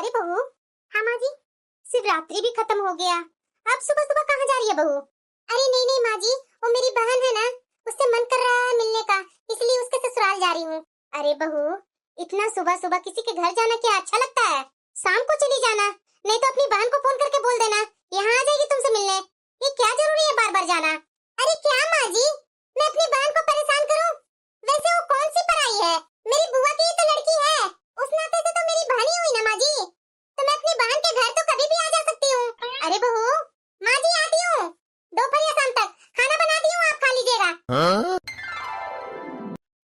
अरे बहू। हाँ माँ जी। शिवरात्रि भी खत्म हो गया, अब सुबह सुबह कहाँ जा रही है बहू? अरे नहीं नहीं माँ जी, वो मेरी बहन है ना, उससे मन कर रहा है मिलने का, इसलिए उसके ससुराल जा रही हूँ। अरे बहू, इतना सुबह सुबह किसी के घर जाना क्या अच्छा लगता है? शाम को चली जाना, नहीं तो अपनी बहन को फोन करके बोल देना, यहाँ आ जाएगी तुमसे मिलने। ये क्या जरूरी है बार बार जाना? अरे क्या माँ जी, मैं अपनी बहन को परेशान करूँ? वैसे वो कौन सी पराई है, मेरी बुआ की तो लड़की है, उस नाते से तो मेरी बहन ही हुई ना माँ जी, तो मैं अपनी बहन के घर तो कभी भी आ जा सकती हूँ। अरे बहू, माँ जी आती हूँ, दोपहर या शाम तक खाना बनाती हूँ, आप खा लीजिएगा।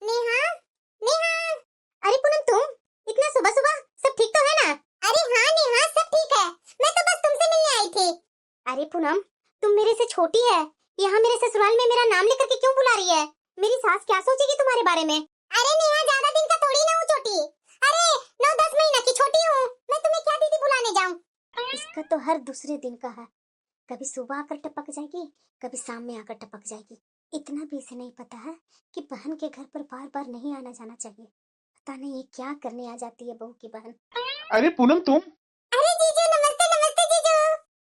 नेहा, नेहा। अरे पूनम तुम, इतना सुबह सुबह, सब ठीक तो है ना? अरे हाँ नेहा, सब ठीक है, मैं तो बस तुमसे मिलने आई थी। अरे पूनम, तुम मेरे से छोटी है, यहाँ मेरे ससुराल में मेरा नाम लेकर के क्यों बुला रही है? मेरी सास क्या सोचेगी तुम्हारे बारे में? अरे नेहा, ज्यादा दिन का थोड़ी ना हूँ छोटी, अरे 9-10 महीना की छोटी हूँ, मैं तुम्हें क्या दीदी बुलाने जाऊँ? इसका तो हर दूसरे दिन का है, कभी सुबह आकर टपक जाएगी, कभी शाम में आकर टपक जाएगी। इतना भी इसे नहीं पता है कि बहन के घर पर बार बार नहीं आना जाना चाहिए। पता नहीं ये क्या करने आ जाती है बहू की बहन। अरे पूनम तुम। अरे जीजू, नमस्ते नमस्ते जीजू।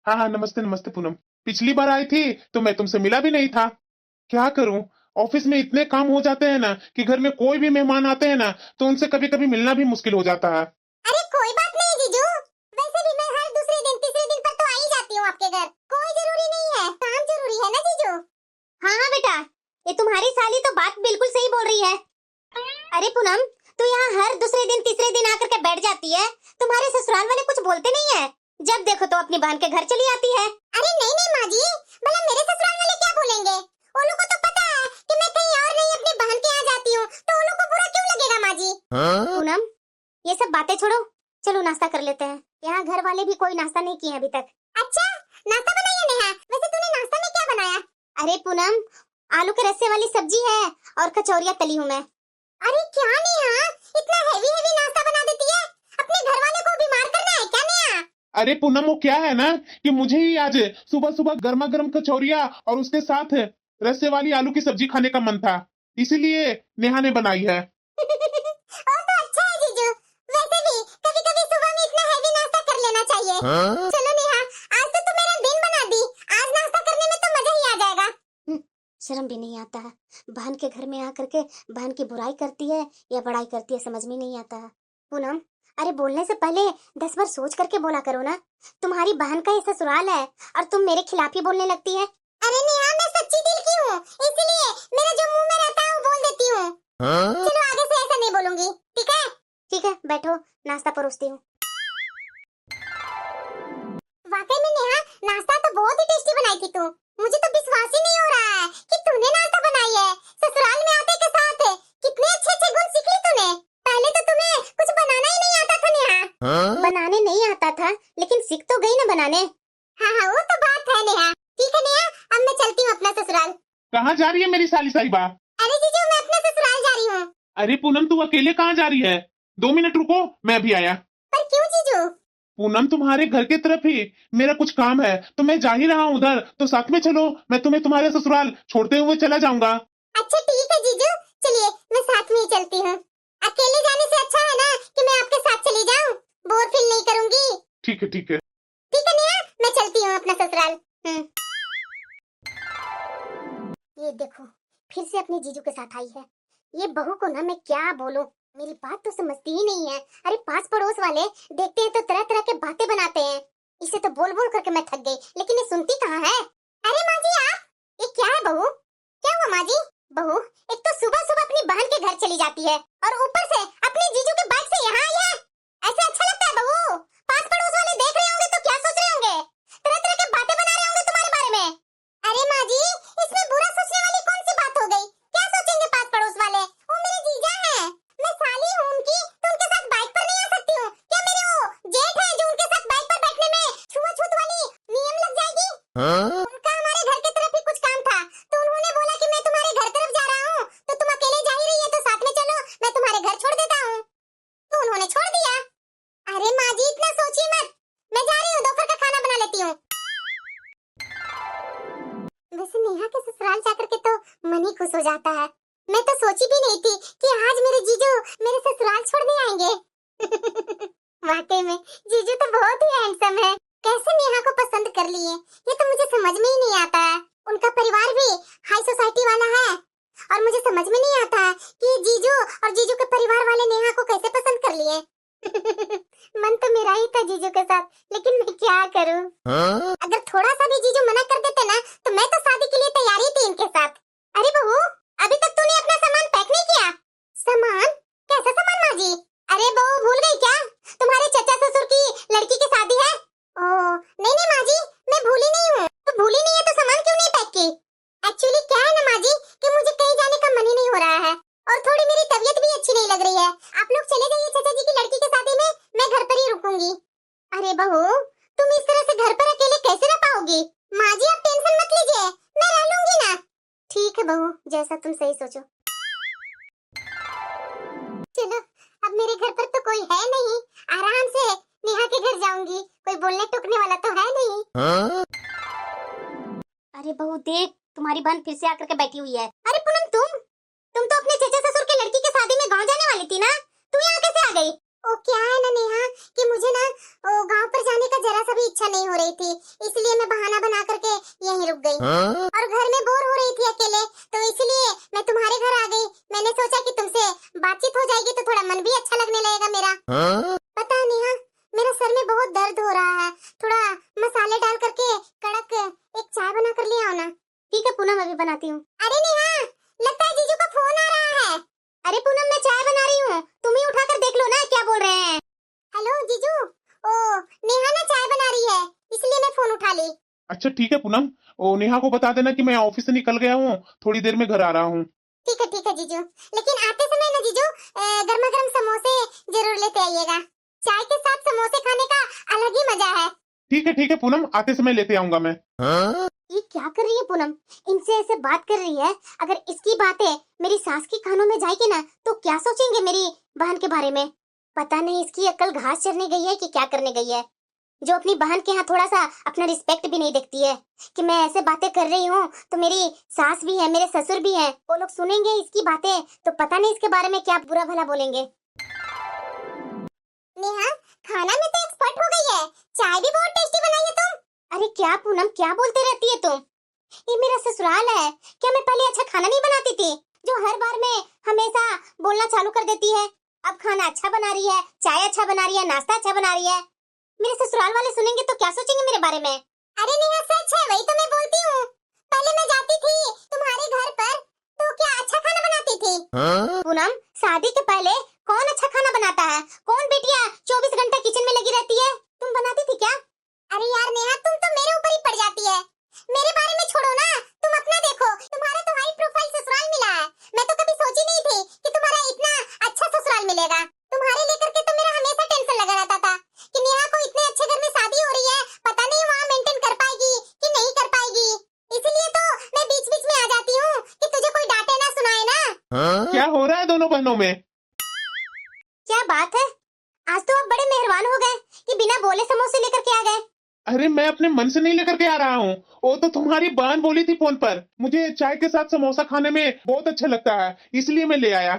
हाँ हाँ, नमस्ते नमस्ते पूनम। पिछली बार आई थी तो मैं तुमसे मिला भी नहीं था। क्या करूं, ऑफिस में इतने काम हो जाते हैं ना कि घर में कोई भी मेहमान आते हैं ना तो उनसे कभी कभी मिलना भी मुश्किल हो जाता है। अरे कोई बात नहीं जीजू, वैसे भी मैं हर दूसरे दिन तीसरे दिन पर तो आ ही जाती हूँ आपके घर, कोई जरूरी नहीं है, काम जरूरी है ना जीजू। हाँ हाँ बेटा, ये तुम्हारी साली तो बात बिल्कुल सही बोल रही है। अरे पूनम, तू यहाँ हर दूसरे दिन तीसरे दिन आकर के बैठ जाती है, तुम्हारे ससुराल वाले कुछ बोलते नहीं है? जब देखो तो अपनी बहन के घर चली आती है। अरे नहीं नहीं माँ जी, भला मेरे ससुराल वाले क्या बोलेंगे? वो लोगों को तो पता है कि मैं कहीं और नहीं अपनी बहन के यहाँ जाती हूँ, तो उन लोगों को बुरा क्यों लगेगा माँ जी? पूनम, ये सब बातें छोड़ो, चलो नाश्ता कर लेते हैं, यहाँ घर वाले भी कोई नाश्ता नहीं किए अभी तक। अच्छा, नाश्ता बनाया नेहा, वैसे तूने नाश्ता में क्या बनाया? अरे पूनम, आलू के रस्से वाली सब्जी है और कचौरियाँ तली हूँ मैं। अरे क्या नेहा, इतना हेवी हेवी नाश्ता बना देती है, अपने घर वाले को बीमार करना है क्या नेहा? अरे पूनम, वो क्या है ना कि मुझे ही आज सुबह सुबह गर्मा गर्म कचौरिया और उसके साथ रस्से वाली आलू की सब्जी खाने का मन था, इसीलिए नेहा ने बनाई है। और तो अच्छा है जीजू, वैसे भी कभी कभी सुबह में इतना हेवी नाश्ता कर लेना चाहिए। चलो नेहा, आज तो तू मेरा दिन बना दी, आज नाश्ता करने में तो मजा ही आ जाएगा। शर्म भी नहीं आता है, बहन के घर में आकर के बहन की बुराई करती है या बड़ाई करती है, समझ में नहीं आता है। पूनम, अरे बोलने से पहले 10 बार सोच करके बोला करो ना, तुम्हारी बहन का ये ससुराल है और तुम मेरे खिलाफ ही बोलने लगती है। अरे नेहा, मैं सच्ची दिल की हूँ, इसलिए मेरा जो मुंह में रहता है वो बोल देती हूँ। चलो आगे से ऐसा नहीं बोलूंगी, ठीक है? ठीक है, बैठो, नाश्ता परोसती हूँ। वाकई में नेहा, नाश्ता तो बहुत ही टेस्टी बनाई थी तू, मुझे तो विश्वास ही नहीं हो रहा है कि तूने नाश्ता बनाई है। ससुराल में आते के साथ कितने अच्छे अच्छे गुण सीख ली तूने, पहले तो तुम्हें कुछ बनाना ही नहीं आता था नेहा। बनाने नहीं आता था, लेकिन सीख तो गई ना बनाने। हाँ हाँ, वो तो बात है नेहा। ठीक है नेहा, अब मैं चलती हूँ अपना ससुराल। कहाँ जा रही है मेरी साली साहिबा? अरे जीजू, मैं अपना ससुराल जा रही हूँ। अरे पूनम, तू अकेले कहाँ जा रही है? 2 मिनट रुको, मैं भी आया। पर क्यों जीजू? पूनम, तुम्हारे घर की तरफ ही मेरा कुछ काम है, तो मैं जा ही रहा हूँ उधर, तो साथ में चलो, मैं तुम्हें तुम्हारे ससुराल छोड़ते हुए चला जाऊंगा। अच्छा ठीक है जीजू, चलिए मैं साथ में ही चलती हूँ। अकेले जाने से अच्छा है ना कि मैं आपके साथ चली जाऊँ, बोर फील नहीं करूंगी। ठीक है ठीक है। ठीक है नेहा, मैं चलती हूँ अपना ससुराल। ये देखो, फिर से अपने जीजू के साथ आई है। ये बहू को ना मैं क्या बोलूं, मेरी बात तो समझती ही नहीं है। अरे पास पड़ोस वाले देखते हैं तो तरह तरह के बातें बनाते हैं, इसे तो बोल बोल करके मैं थक गई, लेकिन ये सुनती कहाँ है। अरे माँ जी आप, ये क्या है बहू? क्या हुआ माँ जी? बहू, एक तो सुबह सुबह अपनी बहन के घर चली जाती है और ऊपर से अपने जीजू के बाइक से यहाँ आई है, ऐसे अच्छा लगता है बहू? पास पड़ोस वाले देख रहे होंगे तो क्या सोच रहे होंगे, तरह तरह के बातें बना रहे होंगे तुम्हारे बारे में। अरे माँ जी, इसमें बुरा सोचने वाली कौन सी बात हो गई? क्या सोचेंगे पास पड़ोस वाले, वो मेरे जीजा हैं, मैं साली हूँ उनकी, तो उनके साथ बाइक पर नहीं आ सकती हूँ क्या? मेरे वो जेठ है जो उनके साथ बाइक पर बैठने में छुआछूत वाली नियम लग जाएगी? उनका हमारे घर की तरफ ही कुछ काम था, तो उन्होंने बोला कि मैं तुम्हारे घर तरफ जा रहा हूँ, तो तुम अकेले जा ही रही है तो साथ में चलो, मैं तुम्हारे घर छोड़ देता हूँ, तो उन्होंने छोड़ दिया। अरे माँ जी इतना सोचिए मत, मैं जा रही हूँ, दोपहर का खाना बना लेती हूँ। वैसे नेहा के ससुराल जाकर के तो मन ही खुश हो जाता है, मैं तो सोची भी नहीं थी कि आज मेरे जीजू मेरे ससुराल छोड़ने आएंगे। वाकई में जीजू तो बहुत ही हैंडसम है। कैसे नेहा को पसंद कर लिए ये तो मुझे समझ में ही नहीं आता है। उनका परिवार भी हाई सोसाइटी वाला है और मुझे समझ में नहीं आता है कि जीजू और जीजू के परिवार वाले नेहा को कैसे पसंद कर लिए। मन तो मेरा ही था जीजू के साथ, लेकिन मैं क्या करूं? अगर थोड़ा सा भी जीजू मना कर देते ना तो मैं तो शादी के लिए तैयार ही थी इनके साथ। अरे बहू, अभी तक तूने अपना सामान पैक नहीं किया? सामान? कैसा सामान माँ जी? अरे बहू भूल गई क्या? तुम्हारे चचा ससुर की लड़की की शादी है। ओह नहीं नहीं माँ जी, मैं भूली नहीं हूँ। तो भूली नहीं है तो सामान क्यों नहीं पैक की? एक्चुअली क्या है ना माँ जी कि मुझे कहीं जाने का मन ही नहीं हो रहा है और थोड़ी मेरी तबीयत भी अच्छी नहीं लग रही है। आप लोग चले जाइए चाचा जी की लड़की की शादी में, मैं घर पर ही रुकूंगी। अरे बहू, तुम इस तरह से घर पर अकेले कैसे रह पाओगी? माँ जी आप टेंशन मत लीजिए, मैं रह लूंगी ना। ठीक है बहू, जैसा तुम सही सोचो। चलो, अब मेरे घर पर तो कोई है नहीं, आराम से नेहा के घर जाऊंगी। कोई बोलने टोकने वाला तो है नहीं। अरे बहू देख, तुम्हारी बहन फिर से आकर के बैठी हुई है। अरे पूनम, तुम तो अपने चचा ससुर के लड़की की शादी में गांव जाने वाली थी ना, तू यहाँ कैसे आ गई? ओ क्या है ना नेहा कि मुझे ना गांव पर जाने का जरा सा भी इच्छा नहीं हो रही थी, इसलिए मैं बहाना बना करके यहीं रुक गई। और घर में बोर हो रही थी अकेले, तो इसलिए मैं तुम्हारे घर आ गई। मैंने सोचा कि तुमसे बातचीत हो जाएगी तो थोड़ा मन भी अच्छा लगने लगेगा मेरा। पता है नेहा, मेरा सर में बहुत दर्द हो रहा है, थोड़ा मसाले डाल करके कड़क एक चाय बना कर ले आओ ना। ठीक है पूनम, अभी बनाती हूँ। अरे नेहा, लगता है जीजू का फोन आ रहा है। अरे पूनम, मैं चाय बना रही हूँ, तुम ही उठाकर देख लो ना क्या बोल रहे हैं। हेलो जीजू, ओ नेहा ना चाय बना रही है, इसलिए मैं फोन उठा ली। अच्छा ठीक है पूनम, ओ नेहा को बता देना कि मैं ऑफिस से निकल गया हूँ, थोड़ी देर में घर आ रहा हूँ। ठीक है जीजू, लेकिन आते समय ना जीजू गर्मा गर्म समोसे जरूर लेते आइएगा। चाय के साथ समोसे खाने का अलग ही मजा है। ठीक है पूनम, आते समय लेते आऊंगा मैं। ये क्या कर रही है पूनम? इनसे ऐसे बात कर रही है। अगर इसकी बातें मेरी सास की कानों में जाएगी ना तो क्या सोचेंगे मेरी बहन के बारे में? पता नहीं इसकी अक्ल घास चरने गई है कि क्या करने गई है, जो अपनी बहन के यहाँ थोड़ा सा अपना रिस्पेक्ट भी नहीं देखती है कि मैं ऐसे बातें कर रही हूँ तो मेरी सास भी है, मेरे ससुर भी है, वो लोग सुनेंगे इसकी बातें तो पता नहीं इसके बारे में क्या बुरा भला बोलेंगे। नेहा, खाना में तो एक्सपर्ट हो गई है, चाय भी बहुत टेस्टी बनाई है तुम। अरे क्या पूनम, क्या बोलते रहती है तुम? ये मेरा ससुराल है, क्या मैं पहले अच्छा खाना नहीं बनाती थी जो हर बार में हमेशा बोलना चालू कर देती है? अब खाना अच्छा बना रही है, चाय अच्छा बना रही है, नाश्ता अच्छा बना रही है, मेरे ससुराल वाले सुनेंगे तो क्या सोचेंगे मेरे बारे में? अरे नेहा सच है, वही तो मैं बोलती हूँ। पहले मैं जाती थी तुम्हारे घर पर तो क्या अच्छा खाना बनाती थी? पूनम, शादी के पहले कौन अच्छा खाना बनाता है? कौन बेटियां 24 घंटा किचन में लगी रहती है? तुम बनाती थी क्या? अरे यार नेहा, तुम तो मेरे ऊपर ही पड़ जाती है। मेरे बारे में छोड़ो ना, तुम अपना देखो, तुम्हारा तो हाई प्रोफाइल ससुराल मिला है। मैं तो कभी सोची नहीं थी कि तुम्हारा इतना अच्छा ससुराल मिलेगा। तुम्हारे लेकर के तो मेरा हमेशा टेंशन लगा रहता था कि नेहा को इतने अच्छे घर में शादी हो रही है, पता नहीं वहाँ मेंटेन कर पाएगी कि नहीं कर पाएगी। इसलिए तो मैं बीच बीच में आ जाती हूँ कि तुझे कोई डांटे ना सुनाए ना। क्या हो रहा है दोनों बहनों में? क्या बात है, आज तो आप बड़े मेहरबान हो गए कि बिना बोले समोसे लेकर के आ गए। अरे मैं अपने मन से नहीं लेकर के आ रहा हूँ, वो तो तुम्हारी बहन बोली थी फोन पर, मुझे चाय के साथ समोसा खाने में बहुत अच्छा लगता है, इसलिए मैं ले आया।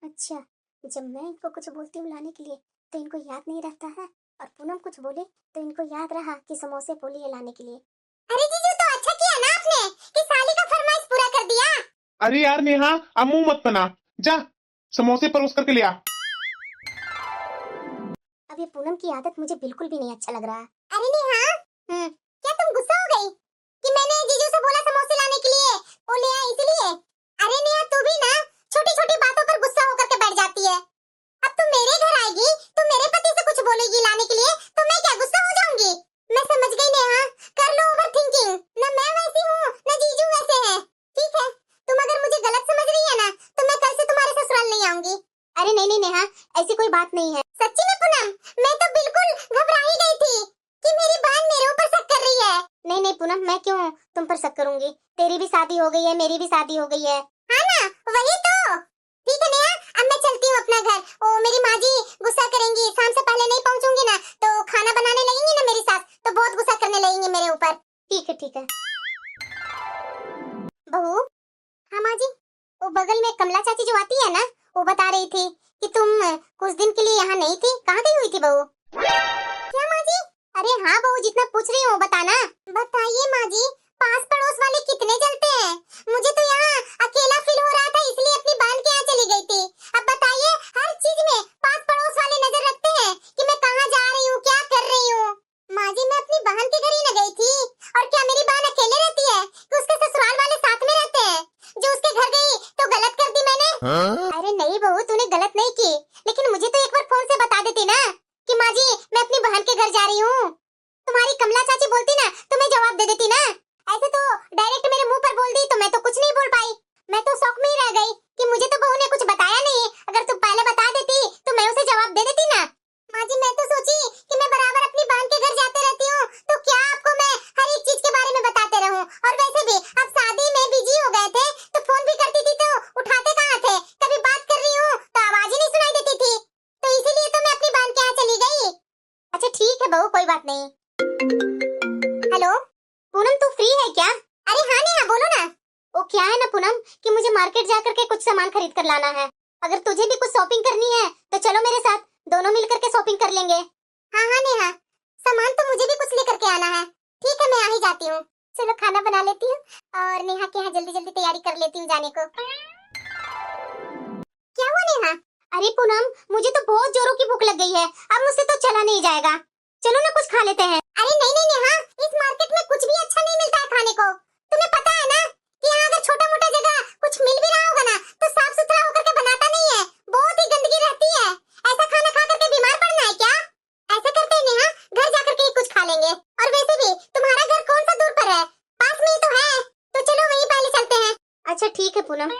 अच्छा, जब मैं इनको कुछ बोलती हूँ लाने के लिए तो इनको याद नहीं रहता है, और पूनम कुछ बोले तो इनको याद रहा कि समोसे बोली है लाने के लिए। अरे जीजू, तो अच्छा किया ना आपने कि साली का फरमाइश पूरा कर दिया। अरे यार नेहा, अब मुंह मत बना, जा समोसे परोस करके ले आ। अब ये पूनम की आदत मुझे बिल्कुल भी नहीं अच्छा लग रहा है। अरे नेहा, क्या तुम गुस्सा हो गई कि मैंने जीजू से बोला समोसे लाने के लिए, वो ले आया इसलिए? अरे नेहा, तू भी ना छोटी छोटी बातों पर गुस्सा होकर के बैठ जाती है। अब तू मेरे घर आएगी तो मेरे पति से कुछ बोलेगी लाने के लिए तो मैं क्या गुस्सा हो जाऊंगी? मैं समझ गई नेहा, कर लो ओवर थिंकिंग, ना मैं वैसी हूँ ना जीजू वैसे हैं। ठीक है, तुम अगर मुझे गलत समझ रही है ना तो मैं कल से तुम्हारे ससुराल नहीं आऊंगी। अरे नहीं नहीं नेहा, ऐसी कोई बात नहीं है। सच्ची में पूनम, मैं तो बिल्कुल घबरा ही गई थी कि मेरी बहन मेरे ऊपर शक कर रही है। नहीं नहीं पूनम, मैं क्यों तुम पर शक करूंगी? तेरी भी शादी हो गई है, मेरी भी शादी हो गई है। हाँ ना, वही तो। ठीक है नेहा, अब मैं चलती हूँ अपना घर। ओ मेरी माँ जी गुस्सा करेंगी, शाम से पहले नहीं पहुँचूंगी ना तो खाना बनाने लगेंगी ना मेरी सास, तो बहुत गुस्सा करने लगेंगी मेरे ऊपर। ठीक है बहू। हाँ माँ जी, वो बगल में कमला चाची जो आती है ना, वो बता रही थी कि तुम कुछ दिन के लिए यहाँ नहीं थी, कहाँ गई हुई थी बहू? क्या माँ जी? अरे हाँ बहू, जितना पूछ रही हूँ बताना। बताइए माँ जी, पास पड़ोस वाले कितने जलते हैं? मुझे तो यहाँ अकेला फील हो रहा था, इसलिए अपनी बहन के यहाँ चली गई थी। अब बताइए, हर चीज में पास पड़ोस वाले नजर रखते हैं कि मैं कहाँ जा रही हूँ, क्या कर रही हूँ। माँ जी, मैं अपनी बहन के घर ही न गई थी। और क्या मेरी बहन अकेले रहती है कि उसके ससुराल वाले साथ में रहते हैं? जो उसके घर गई तो गलत कर दी मैंने? अरे नहीं बहू, तूने गलत नहीं की, लेकिन मुझे तो एक बार फोन से बता देती ना कि माँ जी मैं अपनी बहन के घर जा रही हूँ। तुम्हारी कमला चाची बोलती ना तो मैं जवाब दे देती ना। ऐसे तो डायरेक्ट मेरे मुंह पर बोल दी तो मैं तो कुछ नहीं बोल पाई। मैं तो शौक में ही रह गई कि मुझे तो बहू ने कुछ बताया नहीं। अगर तू पहले बता देती तो मैं उसे जवाब दे देती ना। माँ जी, मैं तो सोची कि मैं बराबर अपनी बहन के घर जाते रहती हूँ, तो क्या आपको मैं हर एक चीज के बारे में बताते रहूं। और वैसे भी अब शादी में बिजी हो गए थे तो फोन भी करती थी तो उठाते कहाँ थे। कभी बात कर रही हूँ तो आवाज ही नहीं सुनाई देती थी, तो इसीलिए तो मैं अपनी बहन के यहाँ चली गई। अच्छा ठीक है बहू, कोई बात नहीं। हेलो पूनम, तू फ्री है क्या? अरे हाँ नेहा, बोलो ना। वो क्या है ना पूनम कि मुझे मार्केट जा करके कुछ सामान खरीद कर लाना है। अगर तुझे भी कुछ शॉपिंग करनी है तो चलो मेरे साथ, दोनों मिलकर के शॉपिंग कर लेंगे। हाँ हाँ नेहा, सामान तो मुझे भी कुछ लेकर के आना है। ठीक है, मैं आ ही जाती हूँ। चलो खाना बना लेती हूँ और नेहा के यहाँ जल्दी जल्दी तैयारी कर लेती हूँ जाने को। क्या हुआ नेहा? अरे पूनम, मुझे तो बहुत जोरों की भूख लग गई है, अब मुझसे तो चला नहीं जाएगा। चलो ना कुछ खा लेते हैं। अरे नहीं नहीं नेहा, इस मार्केट में कुछ भी अच्छा नहीं मिलता है खाने को। तुम्हें पता है ना कि यहाँ अगर छोटा मोटा जगह कुछ मिल भी रहा होगा ना तो साफ सुथरा होकर के बनाता नहीं है, बहुत ही गंदगी रहती है। ऐसा खाना खा करके बीमार पड़ना है क्या? ऐसा करते हैं नेहा, घर जा करके ही कुछ खा लेंगे। और वैसे भी तुम्हारा घर कौन सा दूर पर है, पास में ही तो है, तो चलो वहीं पहले चलते हैं। अच्छा ठीक है पूनम।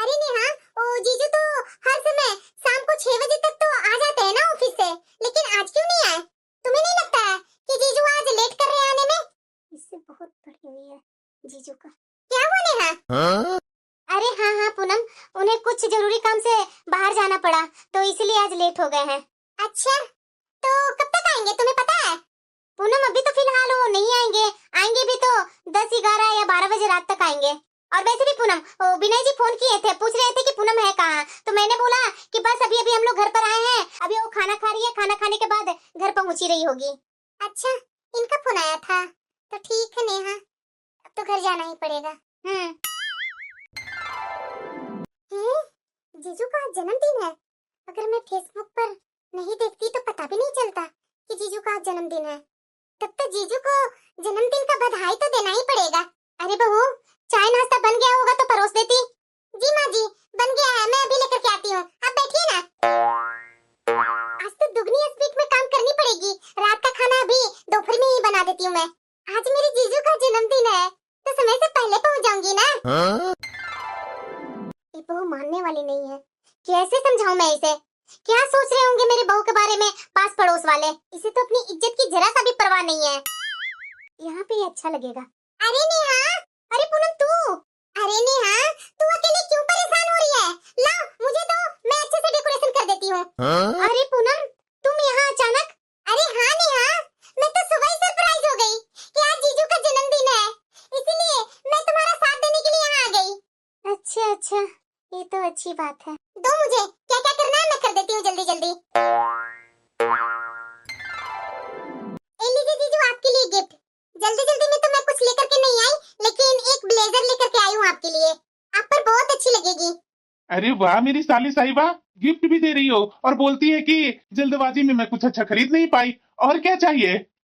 अरे नेहा, ओ जीजू तो हर समय शाम को 6 बजे तक तो आ जाते हैं ना ऑफिस से, लेकिन आज क्यों नहीं आए? तुम्हें नहीं लगता है कि जीजू आज लेट कर रहे हैं आने में? इससे बहुत बड़ी हुई है जीजू का। क्या हुआ नेहा? हाँ? अरे हाँ हाँ पूनम, उन्हें कुछ जरूरी काम से बाहर जाना पड़ा तो इसलिए आज लेट हो गए हैं। अच्छा, तो कब तक आएंगे तुम्हें पता है? पूनम अभी तो फिलहाल वो नहीं आएंगे, आएंगे भी तो 10, 11 या 12 बजे रात तक आएंगे। और वैसे भी पूनम, विनय जी फोन किए थे, पूछ रहे थे कि पूनम है कहाँ, तो मैंने बोला कि बस अभी अभी हम लोग घर पर आए हैं, अभी वो खाना खा रही है, खाना खाने के बाद घर पहुंच ही रही होगी। अच्छा, इनका फोन आया था, तो ठीक है नेहा, अब तो घर जाना ही पड़ेगा। जीजू का आज जन्मदिन है। अगर मैं फेसबुक पर नहीं देखती तो पता भी नहीं चलता कि जीजू का आज जन्मदिन है। तब तो जीजू को जन्मदिन का बधाई तो देना ही पड़ेगा। अरे बहू, चाय नाश्ता बन गया होगा तो परोस देती। जी माँ जी, बन गया है, मैं अभी लेकर के आती हूँ, आप बैठिए ना। आज तो दुगनी स्पीड में काम करनी पड़ेगी, रात का खाना अभी दोपहर में ही बना देती हूँ मैं। आज मेरे जीजू का जन्मदिन है तो समय से पहले पहुँच जाऊंगी ना। ये बहू मानने वाली नहीं है, कैसे समझाऊं मैं इसे? क्या सोच रहे होंगे मेरे बहू के बारे में पास पड़ोस वाले? इसे तो अपनी इज्जत की जरा सा भी परवाह नहीं है। यहाँ पे अच्छा लगेगा। अरे नेहा, अरे पूनम तू, अरे नेहा, तू अकेले क्यों परेशान हो रही है? लाओ मुझे दो, मैं अच्छे से डेकोरेशन कर देती हूँ। अरे पूनम, तुम यहाँ अचानक? अरे हाँ नेहा, मैं तो सुबह ही सरप्राइज हो गई कि आज जीजू का जन्मदिन है, इसलिए मैं तुम्हारा साथ देने के लिए यहाँ आ गई। अच्छा अच्छा, ये तो अच्छी बात है। दो मुझे, क्या क्या करना है मैं कर देती हूँ जल्दी जल्दी। ए लीजिए जीजू, आपके लिए गिफ्ट। जल्दी जल्दी में तो मैं कुछ लेकर के नहीं आई, लेकिन एक ब्लेजर लेकर के आई हूँ आपके लिए, आप पर बहुत अच्छी लगेगी। अरे वाह मेरी साली साहिबा, गिफ्ट भी दे रही हो और बोलती है कि जल्दबाजी में मैं कुछ अच्छा खरीद नहीं पाई, और क्या चाहिए?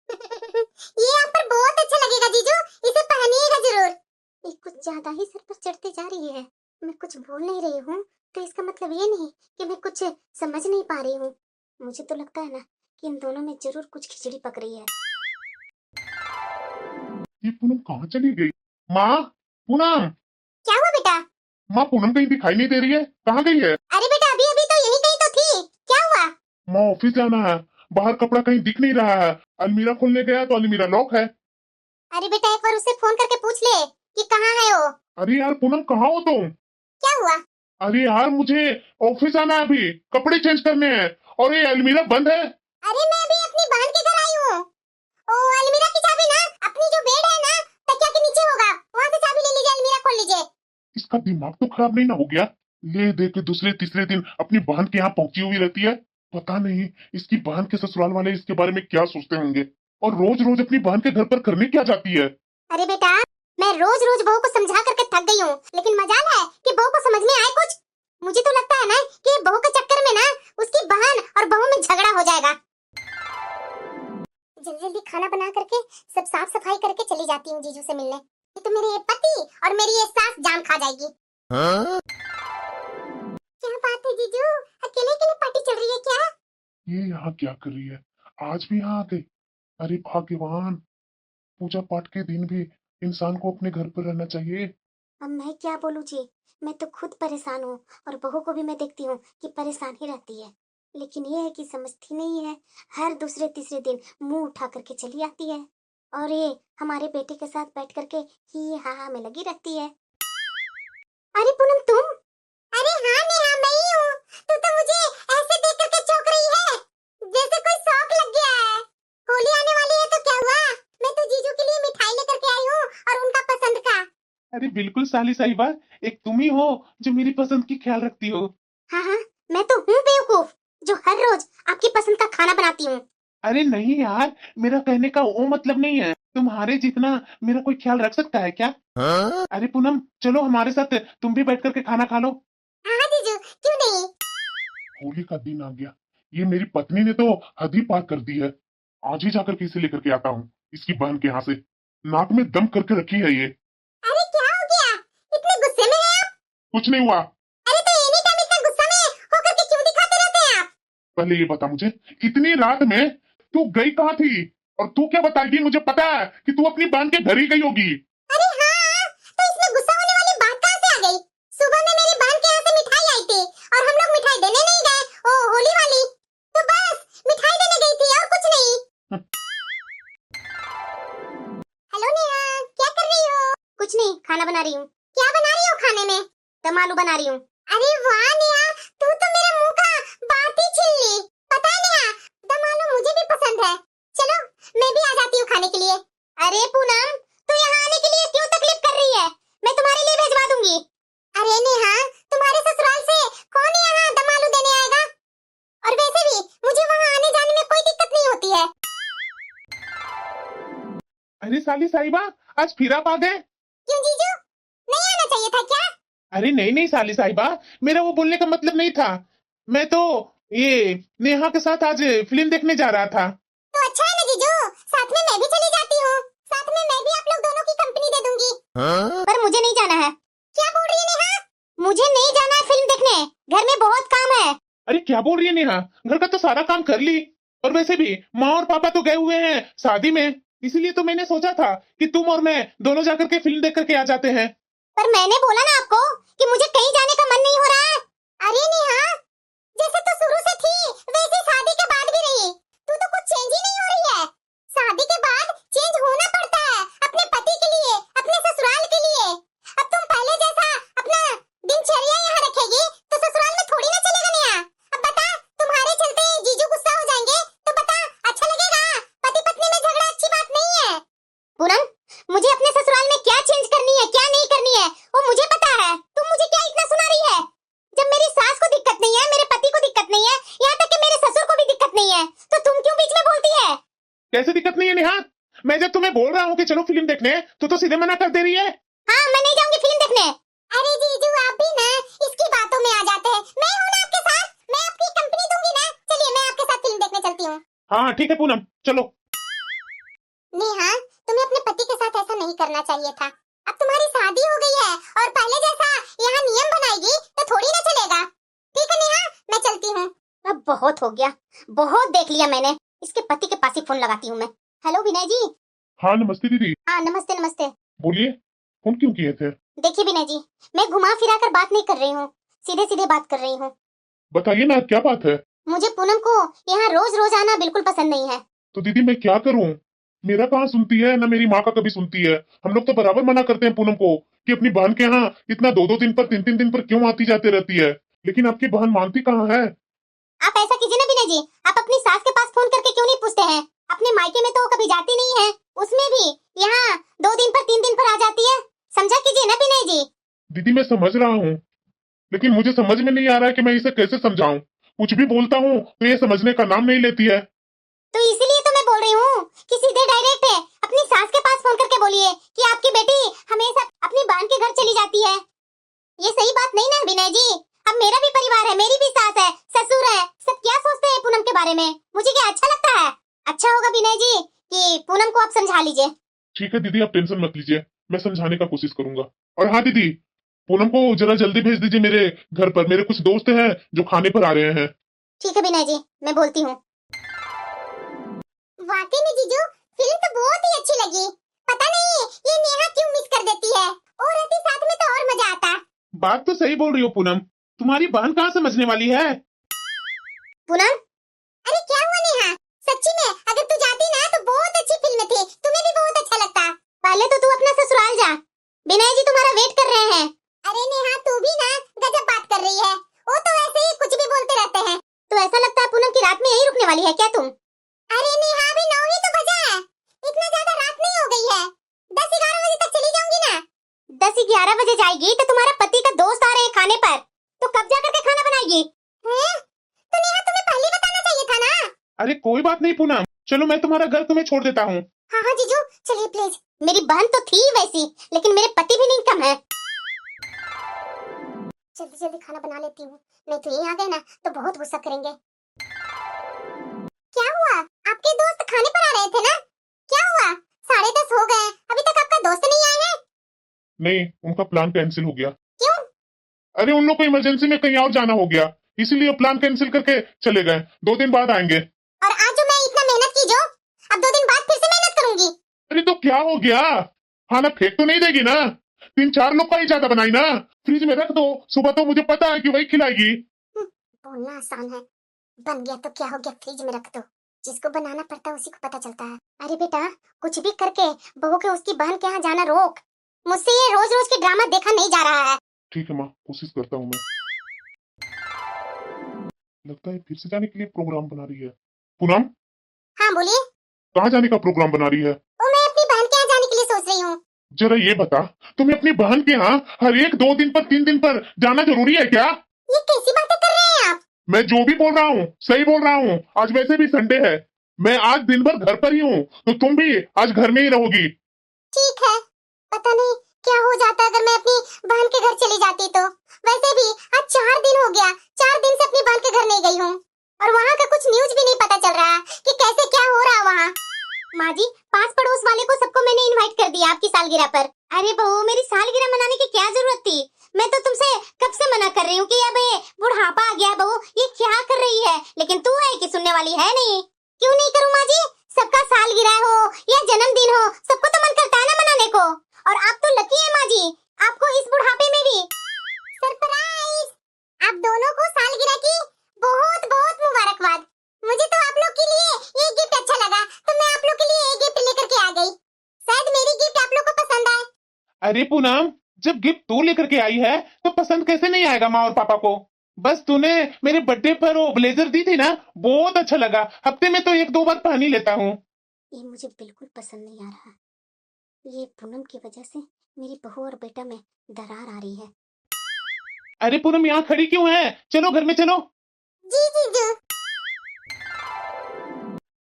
ये आप पर बहुत अच्छा लगेगा जीजू, इसे पहनिएगा जरूर। ये कुछ ज्यादा ही सर पर चढ़ती जा रही है। मैं कुछ बोल नहीं रही हूँ तो इसका मतलब ये नहीं कि मैं कुछ समझ नहीं पा रही हूँ। मुझे तो लगता है ना कि इन दोनों में जरूर कुछ खिचड़ी पक रही है। ये पूनम कहाँ चली गई? माँ, पूनम। क्या हुआ बेटा? माँ, पूनम कहीं दिखाई नहीं दे रही है, कहाँ गई है? अरे बेटा, अभी अभी तो यही कहीं तो थी, क्या हुआ? माँ, ऑफिस जाना है, बाहर कपड़ा कहीं दिख नहीं रहा है, अलमीरा खोलने गया तो अलमीरा लॉक है। अरे बेटा, एक बार उससे फोन करके पूछ ले कि कहाँ है वो। अरे यार पूनम, कहाँ हो तुम? क्या हुआ? अरे यार मुझे ऑफिस आना है, अभी कपड़े चेंज करने हैं और ये अलमीरा बंद है। अरे मैं अभी अपनी बहन के घर आई हूँ। ओ अलमीरा की चाबी ना अपनी जो बेड है ना तकिया के नीचे होगा, वहाँ से चाबी ले लीजिए, अलमीरा खोल लीजिए। इसका दिमाग तो खराब नहीं ना हो गया? ले दे के दूसरे तीसरे दिन अपनी बहन के यहाँ पहुंची हुई रहती है, पता नहीं इसकी बहन के ससुराल वाले इसके बारे में क्या सोचते होंगे, और रोज रोज अपनी बहन के घर पर करने क्या जाती है। अरे बेटा, मैं रोज रोज बहू को समझा करके थक गई हूँ, लेकिन मजाल है कि बहू को समझ में आए कुछ। मुझे तो लगता है ना कि बहू के चक्कर में ना उसकी बहन और बहू में झगड़ा हो जाएगा। जल्दी जल्दी खाना बना करके सब साफ सफाई करके चली जाती हूँ जीजू से मिलने। ये तो मेरे ये पति और मेरी ये सास जान खा जाएगी। क्या बात है जीजू, अकेले अकेले पार्टी चल रही है क्या? ये यहाँ क्या कर रही है, आज भी यहाँ आ गई। अरे भाग्यवान, पूजा पाठ के दिन भी इंसान को अपने घर पर रहना चाहिए। अब मैं क्या बोलूं जी, मैं तो खुद परेशान हूँ और बहू को भी मैं देखती हूँ कि परेशान ही रहती है, लेकिन ये है कि समझती नहीं है। हर दूसरे तीसरे दिन मुंह उठा करके चली आती है और ये हमारे बेटे के साथ बैठ करके ही हा में लगी रहती है। अरे पूनम तुम? अरे हाँ नेहा, मैं ही हूँ। तू तो मुझे ऐसे देख करके चौंक रही है जैसे कोई शौक लग गया है। होली आने वाली है तो क्या हुआ, मैं तो जीजू के लिए मिठाई लेकर के आई हूँ और उनका पसंद का। अरे बिल्कुल साली साहिबा, एक तुम ही हो जो मेरी पसंद की ख्याल रखती हो। हाँ हाँ, मैं तो हूँ बेवकूफ जो हर रोज आपकी पसंद का खाना बनाती हूँ। अरे नहीं यार, मेरा कहने का वो मतलब नहीं है। तुम्हारे जितना मेरा कोई ख्याल रख सकता है क्या? अरे पूनम, चलो हमारे साथ, तुम भी बैठ करके खाना खा लो। हाँ जीजू, क्यों नहीं। होली का दिन आ गया, ये मेरी पत्नी ने तो हद ही पार कर दी है। आज ही जाकर के इसे लेकर के आता हूँ इसकी बहन के यहाँ से। नाक में दम करके रखी है ये। अरे क्या हो गया, इतने गुस्से में हैं आप? कुछ नहीं हुआ। अरे तो एनी टाइम इतना गुस्सा में होकर के क्यों दिखाते रहते हैं आप? पहले ये बता मुझे, इतनी रात में तू गई कहाँ थी, और तू क्या बताएगी? मुझे पता है कि तू अपनी बहन के घर ही गई होगी। अरे हाँ, तो इसमें गुस्सा होने वाली बात कहाँ से आ गई? सुबह में मेरी बहन के यहाँ से मिठाई आई थी और हम लोग मिठाई देने नहीं गए, ओ होली वाली, तो बस मिठाई देने गई थी और कुछ नहीं। हेलो नेहा, क्या कर रही हो? कुछ नहीं, खाना बना रही हूँ। क्या बना रही हो खाने में? दम आलू बना रही हूँ। अरे वाह नेहा, तू तो मेरे मुंह का बात ही छीन ली। पता है नेहा, दम आलू मुझे भी पसंद है। चलो मैं भी आ जाती हूँ खाने के लिए। अरे पूनम, तू यहाँ आने के लिए क्यों तकलीफ कर रही है? मैं तुम्हारे लिए भिजवा दूंगी। अरे नेहा, तुम्हारे ससुराल से कौन यहाँ दम आलू देने आएगा? और वैसे भी मुझे वहाँ आने जाने में कोई दिक्कत नहीं होती है। अरे साली साहिबा, आज फिर आप आ गए? क्यों जीजू, नहीं आना चाहिए था क्या? अरे नहीं नहीं साली साहिबा, मेरा वो बोलने का मतलब नहीं था। मैं तो ये नेहा के साथ आज फिल्म देखने जा रहा था। तो अच्छा है ना जीजू, साथ में मैं भी चली जाती हूँ। साथ में मैं भी आप लोग दोनों की कंपनी दे दूंगी। पर मुझे नहीं जाना है। क्या बोल रही है नेहा? मुझे नहीं जाना है फिल्म देखने, घर में बहुत काम है। अरे क्या बोल रही है नेहा, घर का तो सारा काम कर ली, और वैसे भी माँ और पापा तो गए हुए हैं शादी में, इसीलिए तो मैंने सोचा था कि तुम और मैं दोनों जाकर के फिल्म देख करके आ जाते हैं। पर मैंने बोला ना आपको कि मुझे कहीं जाने का मन नहीं हो रहा है। अरे नेहा, जैसे तू शुरू से थी वैसे शादी के बाद भी रही, तू तो कुछ चेंज ही नहीं हो रही है। शादी के बाद चेंज होना पड़ता है अपने पति के लिए, अपने ससुराल के लिए। अब तुम पहले जैसा अपना दिनचर्या यहाँ रखेगी तो ससुराल में थोड़ी ना चलेगा नेहा। अब बता, तुम्हारे चलते जीजू गुस्सा हो जाएंगे तो बता, अच्छा लगेगा? पति पत्नी में झगड़ा अच्छी बात नहीं है। पूनम, मुझे अपने ससुराल में क्या चेंज करनी है क्या नहीं करनी है वो मुझे पता है। तुम मुझे क्या इतना सुना रही है? जब मेरी सास को दिक्कत नहीं है, मेरे पति को दिक्कत नहीं है, यहाँ तक कि मेरे ससुर को भी दिक्कत नहीं है, तो तुम क्यों बीच में बोलती है? कैसे दिक्कत नहीं है नेहा? मैं जब तुम्हें बोल रहा हूँ कि चलो फिल्म देखने, तो सीधे मना कर दे रही है। हाँ, मैं नहीं जाऊंगी फिल्म देखने। अरे जीजू, आप भी ना इसकी बातों में आ जाते हैं। मैं हूँ ना आपके साथ, मैं आपकी कंपनी दूंगी ना। चलिए मैं आपके साथ फिल्म देखने चलती हूँ। हाँ ठीक है पूनम, चलो। नेहा, तुम्हें अपने पति के साथ ऐसा नहीं करना चाहिए था। अब तुम्हारी शादी हो गई है और पहले जैसा यहाँ नियम बनाएगी तो थोड़ी ना चलेगा। ठीक है नेहा, मैं चलती हूँ। अब बहुत हो गया, बहुत देख लिया मैंने। इसके पति के पास ही फोन लगाती हूँ मैं। हेलो विनय जी। हाँ नमस्ते दीदी। हाँ नमस्ते नमस्ते। बोलिए, फोन क्यों किए थे? देखिए विनय जी, मैं घुमा फिरा कर बात नहीं कर रही हूँ, सीधे सीधे बात कर रही हूँ। बताइए ना, क्या बात है? मुझे पूनम को यहाँ रोज रोज आना बिल्कुल पसंद नहीं है। तो दीदी मैं क्या करूं, मेरा कहाँ सुनती है, ना मेरी माँ का कभी सुनती है। हम लोग तो बराबर मना करते हैं पूनम को कि अपनी बहन के यहाँ इतना 2-2 दिन पर 3-3 दिन पर क्यों आती जाती रहती है, लेकिन आपकी बहन मानती कहाँ है। आप ऐसा कीजिए ना विनय जी, आप अपनी सास के पास फोन करके क्यों नहीं पूछते हैं? अपने मायके में तो वो कभी जाती नहीं है, उसमें भी यहाँ 2 दिन पर 3 दिन पर आ जाती है। समझा कीजिए ना विनय जी। दीदी मैं समझ रहा हूँ, लेकिन मुझे समझ में नहीं आ रहा है कि मैं इसे कैसे समझाऊं। कुछ भी बोलता हूँ तो ये समझने का नाम नहीं लेती है। तो इसलिए तो मैं बोल रही हूँ कि सीधे डायरेक्ट है अपनी सास के पास फोन करके बोलिए कि आपकी बेटी हमेशा अपनी बहन के घर चली जाती है। ये सही बात नहीं ना विनय जी। अब मेरा भी परिवार है, मेरी भी सास है, ससुर है, सब क्या सोचते हैं पूनम के बारे में? मुझे क्या अच्छा लगता है? अच्छा होगा विनय जी कि पूनम को आप समझा लीजिए। ठीक है दीदी, आप टेंशन मत लीजिए, मैं समझाने का कोशिश करूंगा। और हाँ दीदी, पूनम को जरा जल्दी भेज दीजिए मेरे घर पर, मेरे कुछ दोस्त हैं जो खाने पर आ रहे हैं। ठीक है विनय जी, मैं बोलती हूँ। वाकई में जीजू, फिल्म तो बहुत ही अच्छी लगी। पता नहीं ये नेहा क्यों मिस कर देती है, और रहती साथ में तो और मजा आता। बात तो सही बोल रही हो पूनम, तुम्हारी बहन कहाँ समझने वाली है। पूनम, अरे क्या हुआ नेहा? सच्ची में अगर तू जाती ना तो बहुत अच्छी फिल्म थी, तुम्हें भी बहुत अच्छा लगता। पहले तो तू अपना ससुराल जा, विनय जी तुम्हारा वेट कर रहे हैं। अरे नेहा, तू भी ना गजब बात कर रही है। वो तो ऐसे ही कुछ भी बोलते रहते हैं। तो ऐसा लगता है पूनम की रात में यही रुकने वाली है क्या तुम? अरे नेहा, अभी 9 ही तो बजा है, इतना ज्यादा रात नहीं हो गई है। 10-11 बजे तक चली जाऊंगी ना। 10-11 बजे जाएगी तो तुम्हारा पति का दोस्त आ रहे हैं खाने पर, तो कब जा करके खाना बनाएगी? हैं? तो नेहा तुम्हें पहले बताना चाहिए था ना। अरे कोई बात नहीं पूनम, चलो मैं तुम्हारा घर तुम्हें छोड़ देता हूँ। हाँ हाँ जीजू, चलिए प्लीज। मेरी बहन तो थी वैसी, लेकिन मेरे पति भी नहीं कम है। जल्दी जल्दी खाना बना लेती हूँ, नहीं तो ये आ गए ना तो बहुत गुस्सा करेंगे। क्या हुआ? आपके दोस्त खाने पर आ रहे थे ना? क्या हुआ? 10:30 हो गए, अभी तक आपका दोस्त नहीं आया है? नहीं, उनका प्लान कैंसिल हो गया। क्यों? अरे उन लोग को इमरजेंसी में कहीं और जाना हो गया, इसीलिए प्लान कैंसिल करके चले गए। 2 दिन बाद आएंगे। और आज जो मैं इतना मेहनत की जो, अब 2 दिन बाद फिर से मेहनत करूंगी। अरे तो क्या हो गया, खाना फेंक तो नहीं देगी ना? 3-4 लोग का ही ज्यादा बनाई ना, फ्रिज में रख दो, सुबह तो मुझे पता है कि वही खिलाएगी। बोलना आसान है, बन गया तो क्या हो गया, फ्रिज में रख दो। जिसको बनाना पड़ता है उसी को पता चलता है। अरे बेटा, कुछ भी करके बहू के उसकी बहन के यहाँ जाना रोक। मुझसे ये रोज रोज के ड्रामा देखा नहीं जा रहा है। ठीक है माँ, कोशिश करता हूँ मैं। लगता है फिर से जाने के लिए प्रोग्राम बना रही है। पूनम, हाँ बोलिए। कहाँ जाने का प्रोग्राम बना रही है? वो मैं अपनी बहन के यहाँ जाने के लिए सोच रही हूँ। जरा ये बता, तुम्हें अपनी बहन के यहाँ हर एक 2 दिन पर 3 दिन पर जाना जरूरी है क्या? ये कैसी बातें कर रहे हैं आप? मैं जो भी बोल रहा हूँ सही बोल रहा हूँ। आज वैसे भी संडे है, मैं आज दिन भर घर पर ही हूँ, तो तुम भी आज घर में ही रहोगी। ठीक है, पता नहीं क्या हो जाता अगर मैं अपनी बहन के घर चली जाती तो। वैसे भी आज 4 दिन हो गया, 4 दिन से अपनी बहन के घर नहीं गई हूँ, और वहाँ का कुछ न्यूज भी नहीं पता चल रहा कि कैसे क्या हो रहा वहाँ। माँ जी, पास पड़ोस वाले को सबको मैंने इनवाइट कर दिया आपकी सालगिरह पर। अरे बहू, मेरी सालगिरह मनाने की क्या जरूरत थी? मैं तो तुमसे कब से मना कर रही हूँ कि अब ये बुढ़ापा आ गया बहू, ये क्या कर रही है, लेकिन तू है कि सुनने वाली है नहीं। क्यों नहीं करूँ माँ जी? सबका सालगिरह हो या जन्मदिन हो, सबको तो मन करता है ना मनाने को। और आप तो लकी है माँ जी, आपको इस बुढ़ापे में भी सरप्राइज। आप दोनों को सालगिरह की बहुत बहुत मुबारकबाद। मुझे तो आप लोग के लिए ये गिफ्ट अच्छा लगा, तो मैं आप लोग के लिए ये गिफ्ट लेकर के आ गई। शायद मेरी गिफ्ट आप लोग को पसंद आए। अरे पूनम, जब गिफ्ट तू लेकर के आई है तो पसंद कैसे नहीं आएगा माँ और पापा को। बस तूने मेरे बर्थडे पर वो ब्लेजर दी थी ना, बहुत अच्छा लगा। हफ्ते में तो 1-2 बार पहन ही लेता हूँ। ये मुझे बिल्कुल पसंद नहीं आ रहा। ये पूनम की वजह से मेरी बहू और बेटा में दरार आ रही है। अरे पूनम, यहाँ खड़ी क्यों है? चलो घर में चलो। जी जीजू।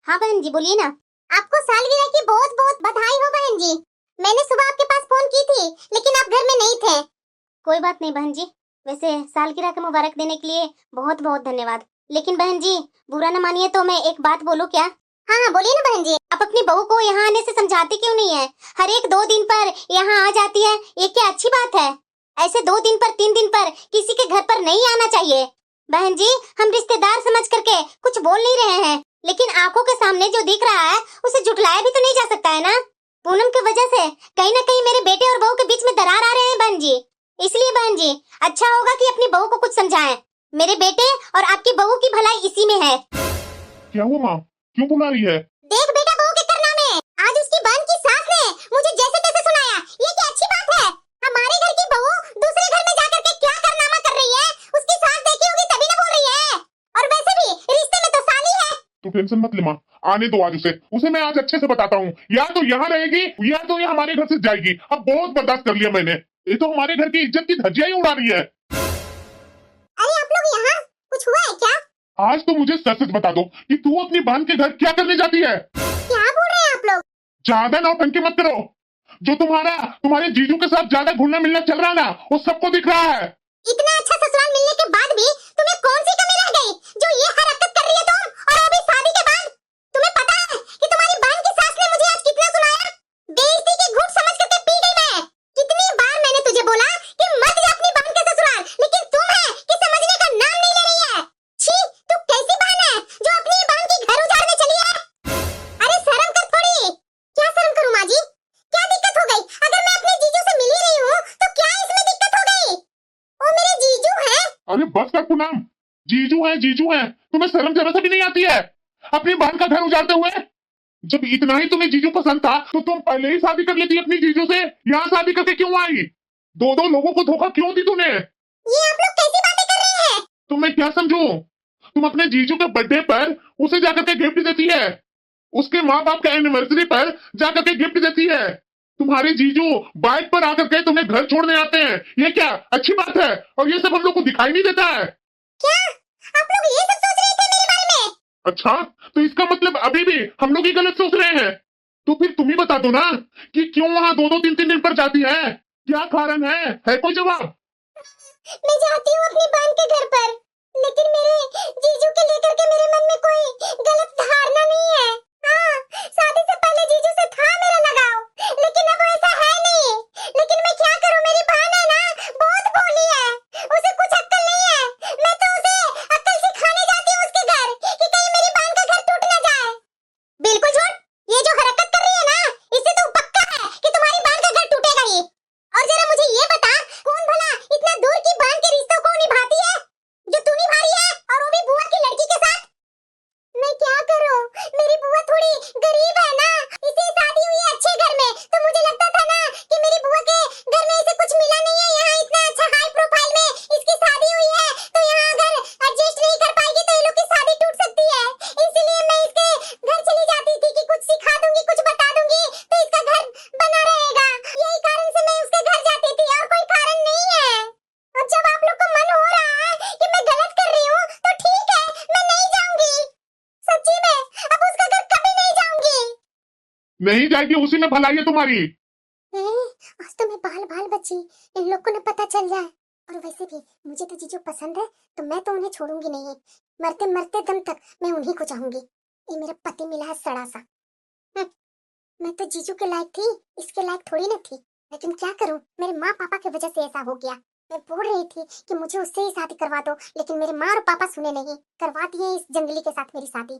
हाँ बहन जी, बोलिए ना। आपको सालगिरह की बहुत बहुत बधाई हो बहन जी। मैंने सुबह आपके पास फोन की थी, लेकिन आप घर में नहीं थे। कोई बात नहीं बहन जी, वैसे सालगिरह का मुबारक देने के लिए बहुत बहुत धन्यवाद। लेकिन बहन जी, बुरा न मानिए तो मैं एक बात बोलूं क्या? हाँ हाँ बोलिए ना बहन जी। आप अपनी बहू को यहाँ आने से समझाती क्यों नहीं है? हर एक 2 दिन पर यहाँ आ जाती है, ये क्या अच्छी बात है? ऐसे 2 दिन पर 3 दिन पर किसी के घर पर नहीं आना चाहिए। बहन जी, हम रिश्तेदार समझ करके कुछ बोल नहीं रहे हैं, लेकिन आंखों के सामने जो दिख रहा है उसे झुठलाया भी तो नहीं जा सकता है ना। पूनम की वजह से कहीं ना कहीं मेरे बेटे और बहू के बीच में दरार आ रहे हैं बहन जी। इसलिए बहन जी, अच्छा होगा कि अपनी बहू को कुछ समझाएं। मेरे बेटे और आपकी बहू की भलाई इसी में है। क्या हुआ माँ, क्यों बुला रही है? देख बेटा, बहू के करना में आज उसकी बहन की सास ने मुझे जैसे तैसे सुनाया। ये क्या अच्छी बात है? हमारे घर की बहू दूसरे घर में जाकर के क्या कारनामा कर रही है? उसकी सास देखी होगी तभी ना बोल रही है। और वैसे भी रिश्ते में तो साली है। तू टेंशन मत ले माँ, आने दो आज उसे मैं आज अच्छे से बताता हूँ। या तो यहाँ रहेगी या तो ये हमारे घर से जाएगी। अब बहुत बर्दाश्त कर लिया मैंने, ये तो हमारे घर की इज्जत की धज्जियां ही उड़ा रही है। अरे आप लोग यहाँ, कुछ हुआ है क्या? आज तो मुझे सच सच बता दो कि तू अपनी बहन के घर क्या करने जाती है। क्या बोल रहे हैं आप लोग? ज्यादा नौटंकी मत करो। जो तुम्हारे जीजू के साथ ज्यादा घुलना मिलना चल रहा है ना, वो सबको दिख रहा है। इतना अच्छा ससुराल मिलने के बाद भी तुम्हें कौन सी कमी रह गई जो ये हरकत कर रही है तुम, और वो भी शादी के बाद? तुम्हें पता है कि तुम्हारी बहन की सास ने मुझे आज कितना सुनाया? बेइज्जती की घूंट समझ करके पी गई मैं। कितनी बार मैंने तुझे बोला कि मत जा अपनी बहन के ससुराल, लेकिन तुम है कि समझने का नाम नहीं ले रही है। छी, तू कैसी बहन है जो अपनी बहन की घर उजाड़ने चली है? अरे शर्म कर थोड़ी। क्या शर्म करूं माँ जी? क्या दिक्कत हो गई? अगर मैं अपने जीजू से मिल ही रही हूँ तो क्या इसमें दिक्कत हो गई? वो मेरे जीजू हैं। अरे बस कर पूनम, जीजू है, तुम्हें शर्म जरा सा भी नहीं आती है अपनी बहन का घर उजाड़ते हुए? जब इतना ही तुम्हें जीजू पसंद था तो तुम पहले ही शादी कर लेती अपनी जीजू से। यहाँ शादी करके क्यों आई? दो दो लोगों को धोखा क्यों दी तूने? ये आप लोग कैसी बातें कर रहे हैं? तो मैं क्या समझूं? तुम अपने जीजू के बर्थडे पर उसे जाकर के गिफ्ट देती है, उसके माँ बाप के एनिवर्सरी पर जाकर के गिफ्ट देती है। तुम्हारे जीजू बाइक पर आकर के तुम्हें घर छोड़ने आते हैं, ये क्या अच्छी बात है? और ये सब हम लोग को दिखाई नहीं देता है क्या आप लोग ये सब सोच रहे थे मेरे बारे में? अच्छा, तो इसका मतलब अभी भी हम लोग ही गलत सोच रहे हैं। तो फिर तुम ही बता दो ना कि क्यों वहाँ दो दो तीन तीन दिन पर जाती है, क्या कारण है कोई जवाब? मैं जाती हूँ अपनी बहन के घर पर, लेकिन मेरे जीजू के लेकर के मेरे मन में कोई गलत धारणा नहीं है। हाँ, शादी से पहले जीजू से था मेरा लगाव, लेकिन अब ऐसा है नहीं। लेकिन मैं क्या करूँ, मेरी बहन है ना, बहुत भोली है, उसे कुछ अक्ल नहीं है। मैं तो उसे अक्ल सिखाने जाती हूँ उसके घर कि कहीं मेरी बहन का घर टूट ना जाए। बिल्कुल झूठ। ये जो हरकत कर रही है ना, इससे तो पक्का है कि तुम्हारी बहन का घर टूटेगा ही। और जरा मुझे ये बता, कौन भला इतना दूर की बहन के रिश्तों को निभाती है जो तू निभा रही है, और वो भी बुआ की लड़की के साथ? मैं क्या करूं, मेरी बुआ थोड़ी गरीब है ना, इससे शादी हुई है अच्छे घर में, तो मुझे लगता था ना कि मेरी बुआ के घर में इसे कुछ मिला नहीं है, यहाँ इतना अच्छा हाई प्रोफाइल में इसकी शादी हुई है, तो यहाँ अगर एडजस्ट नहीं कर पाएगी तो ये लोग की शादी टूट सकती है। इसलिए मैं इसके घर चली जाती थी कि कुछ सिखा दूंगी, कुछ बता दूंगी, तो इसका घर बना रहेगा। यही कारण से मैं उसके घर जाती थी, और कोई कारण नहीं है। अब जब आप लोग को मन हो रहा है कि मैं गलत कर रही हूँ तो ठीक है, मैं नहीं जाऊंगी। सच्ची में अब उसका घर कभी नहीं जाऊंगी। नहीं जाएगी, उसी में भलाई है तुम्हारी। आज तो मैं बाल बाल बची, इन लोग को न पता चल जाए। और वैसे भी मुझे तो जीजू पसंद है, तो मैं तो उन्हें छोड़ूंगी नहीं। मरते मरते दम तक मैं उन्हीं को चाहूंगी। ये मेरा पति मिला है सड़ा सा। मैं तो जीजू के लायक थी, इसके लायक थोड़ी न थी। लेकिन क्या करूं, मेरे माँ पापा की वजह से ऐसा हो गया। मैं बोल रही थी कि मुझे उससे ही शादी करवा दो, लेकिन मेरे माँ और पापा सुने नहीं, करवा दिए इस जंगली के साथ मेरी शादी।